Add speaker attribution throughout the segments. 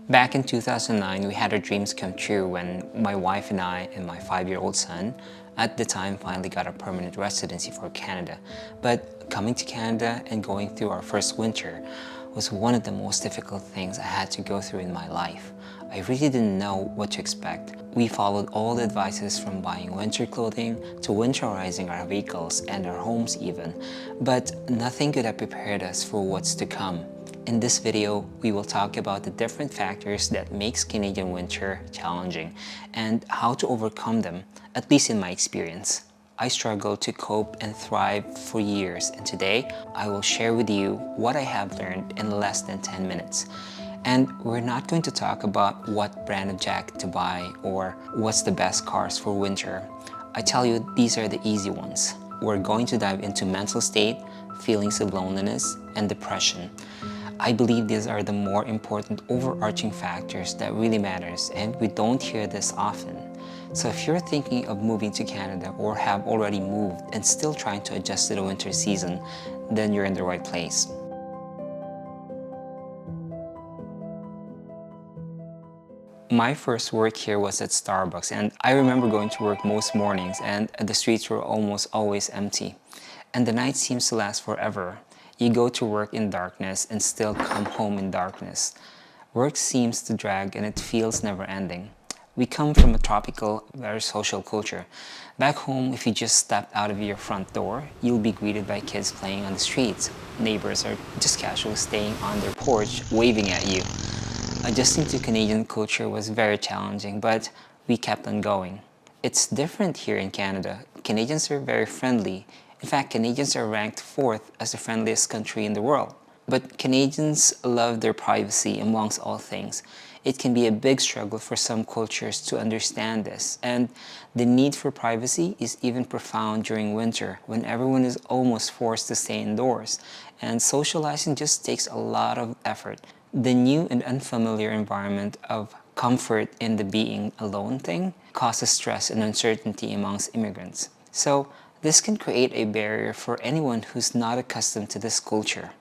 Speaker 1: Back in 2009, we had our dreams come true when my wife and I and my 5-year-old son at the time finally got a permanent residency for Canada. But coming to Canada and going through our first winter was one of the most difficult things I had to go through in my life. I really didn't know what to expect. We followed all the advices from buying winter clothing to winterizing our vehicles and our homes even, but nothing could have prepared us for what's to come. In this video, we will talk about the different factors that makes Canadian winter challenging and how to overcome them, at least in my experience. I struggled to cope and thrive for years, and today I will share with you what I have learned in less than 10 minutes. And we're not going to talk about what brand of jacket to buy or what's the best cars for winter. I tell you, these are the easy ones. We're going to dive into mental state, feelings of loneliness, and depression. I believe these are the more important overarching factors that really matters, and we don't hear this often. So if you're thinking of moving to Canada or have already moved and still trying to adjust to the winter season, then you're in the right place. My first work here was at Starbucks, and I remember going to work most mornings and the streets were almost always empty. And the night seems to last forever. You go to work in darkness and still come home in darkness. Work seems to drag and it feels never ending. We come from a tropical, very social culture. Back home, if you just stepped out of your front door, you'll be greeted by kids playing on the streets. Neighbors are just casually staying on their porch, waving at you. Adjusting to Canadian culture was very challenging, but we kept on going. It's different here in Canada. Canadians are very friendly. In fact, Canadians are ranked 4th as the friendliest country in the world. But Canadians love their privacy amongst all things. It can be a big struggle for some cultures to understand this, and the need for privacy is even profound during winter when everyone is almost forced to stay indoors, and socializing just takes a lot of effort. The new and unfamiliar environment of comfort in the being alone thing causes stress and uncertainty amongst immigrants. So this can create a barrier for anyone who's not accustomed to this culture.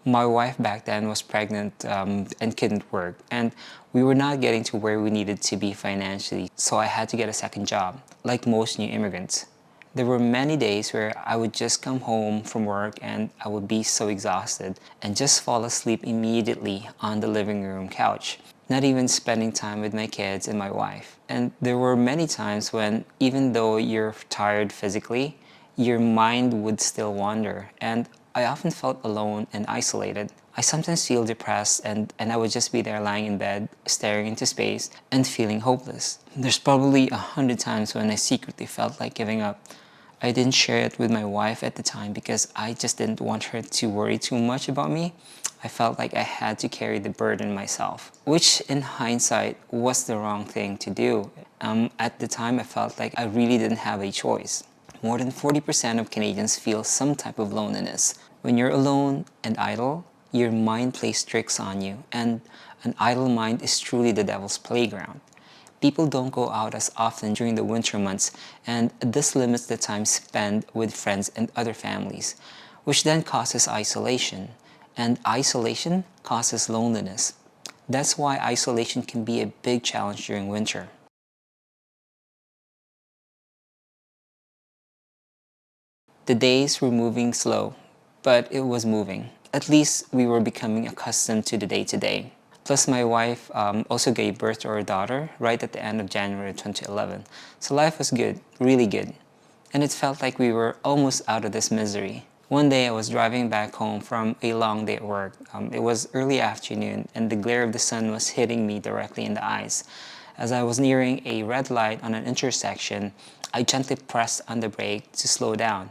Speaker 1: My wife back then was pregnant and couldn't work, and we were not getting to where we needed to be financially, so I had to get a second job, like most new immigrants. There were many days where I would just come home from work and I would be so exhausted and just fall asleep immediately on the living room couch, not even spending time with my kids and my wife. And there were many times when, even though you're tired physically, your mind would still wander, and I often felt alone and isolated. I sometimes feel depressed and I would just be there lying in bed, staring into space and feeling hopeless. There's probably 100 times when I secretly felt like giving up. I didn't share it with my wife at the time because I just didn't want her to worry too much about me. I felt like I had to carry the burden myself, which in hindsight was the wrong thing to do. At the time, I felt like I really didn't have a choice. More than 40% of Canadians feel some type of loneliness. When you're alone and idle, your mind plays tricks on you, and an idle mind is truly the devil's playground. People don't go out as often during the winter months, and this limits the time spent with friends and other families, which then causes isolation, and isolation causes loneliness. That's why isolation can be a big challenge during winter. The days were moving slow, but it was moving. At least we were becoming accustomed to the day-to-day. Plus, my wife also gave birth to our daughter right at the end of January 2011. So life was good, really good. And it felt like we were almost out of this misery. One day I was driving back home from a long day at work. It was early afternoon and the glare of the sun was hitting me directly in the eyes. As I was nearing a red light on an intersection, I gently pressed on the brake to slow down.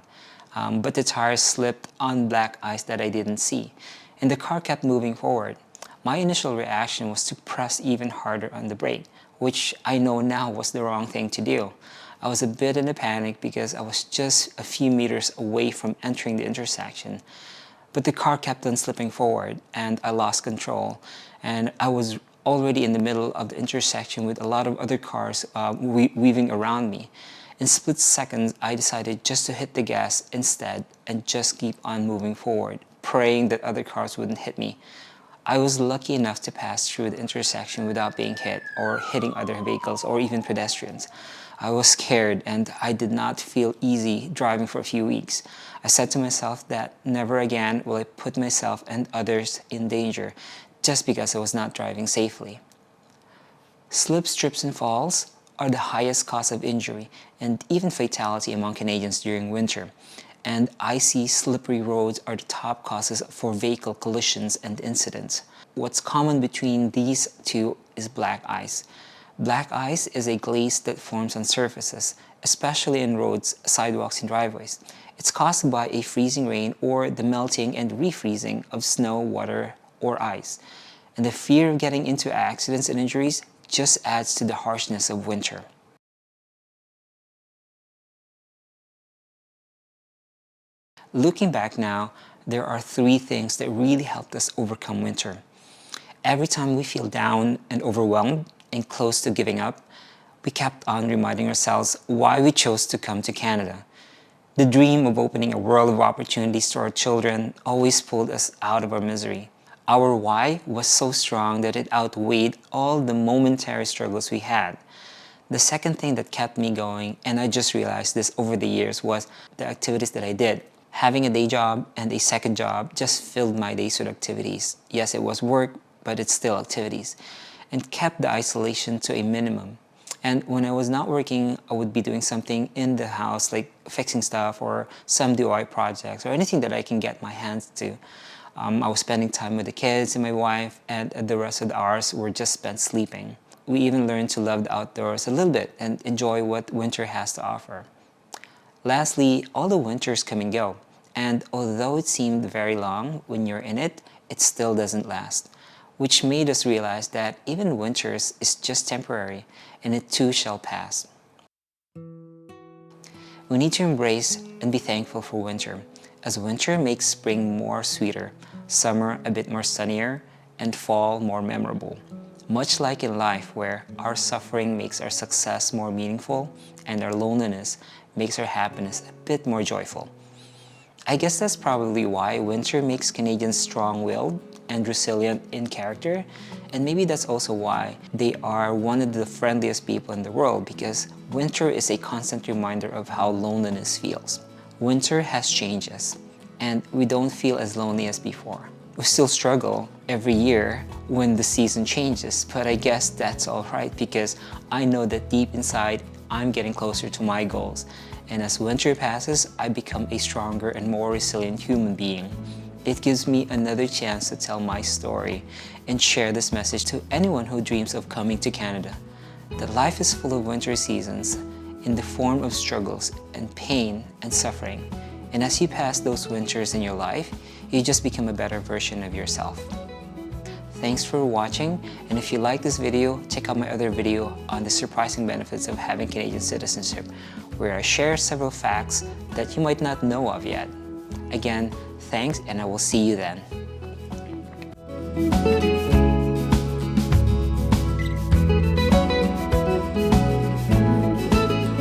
Speaker 1: But the tires slipped on black ice that I didn't see, and the car kept moving forward. My initial reaction was to press even harder on the brake, which I know now was the wrong thing to do. I was a bit in a panic because I was just a few meters away from entering the intersection. But the car kept on slipping forward and I lost control, and I was already in the middle of the intersection with a lot of other cars weaving around me. In split seconds, I decided just to hit the gas instead and just keep on moving forward, praying that other cars wouldn't hit me. I was lucky enough to pass through the intersection without being hit or hitting other vehicles or even pedestrians. I was scared and I did not feel easy driving for a few weeks. I said to myself that never again will I put myself and others in danger just because I was not driving safely. Slips, trips, and falls are the highest cause of injury and even fatality among Canadians during winter. And icy, slippery roads are the top causes for vehicle collisions and incidents. What's common between these two is black ice. Black ice is a glaze that forms on surfaces, especially in roads, sidewalks, and driveways. It's caused by a freezing rain or the melting and refreezing of snow, water, or ice. And the fear of getting into accidents and injuries just adds to the harshness of winter. Looking back now, there are three things that really helped us overcome winter. Every time we feel down and overwhelmed and close to giving up, we kept on reminding ourselves why we chose to come to Canada. The dream of opening a world of opportunities to our children always pulled us out of our misery. Our why was so strong that it outweighed all the momentary struggles we had. The second thing that kept me going, and I just realized this over the years, was the activities that I did. Having a day job and a second job just filled my days with activities. Yes, it was work, but it's still activities, and kept the isolation to a minimum. And when I was not working, I would be doing something in the house, like fixing stuff or some DIY projects or anything that I can get my hands to. I was spending time with the kids and my wife, and the rest of the hours were just spent sleeping. We even learned to love the outdoors a little bit and enjoy what winter has to offer. Lastly, all the winters come and go, and although it seemed very long when you're in it, it still doesn't last, which made us realize that even winters is just temporary, and it too shall pass. We need to embrace and be thankful for winter, as winter makes spring more sweeter, summer a bit more sunnier, and fall more memorable. Much like in life, where our suffering makes our success more meaningful and our loneliness makes our happiness a bit more joyful. I guess that's probably why winter makes Canadians strong-willed and resilient in character, and maybe that's also why they are one of the friendliest people in the world, because winter is a constant reminder of how loneliness feels. Winter has changed us, and we don't feel as lonely as before. We still struggle every year when the season changes, but I guess that's all right because I know that deep inside, I'm getting closer to my goals. And as winter passes, I become a stronger and more resilient human being. It gives me another chance to tell my story and share this message to anyone who dreams of coming to Canada. That life is full of winter seasons in the form of struggles and pain and suffering. And as you pass those winters in your life, you just become a better version of yourself. Thanks for watching, and if you like this video, check out my other video on the surprising benefits of having Canadian citizenship, where I share several facts that you might not know of yet. Again, thanks, and I will see you then.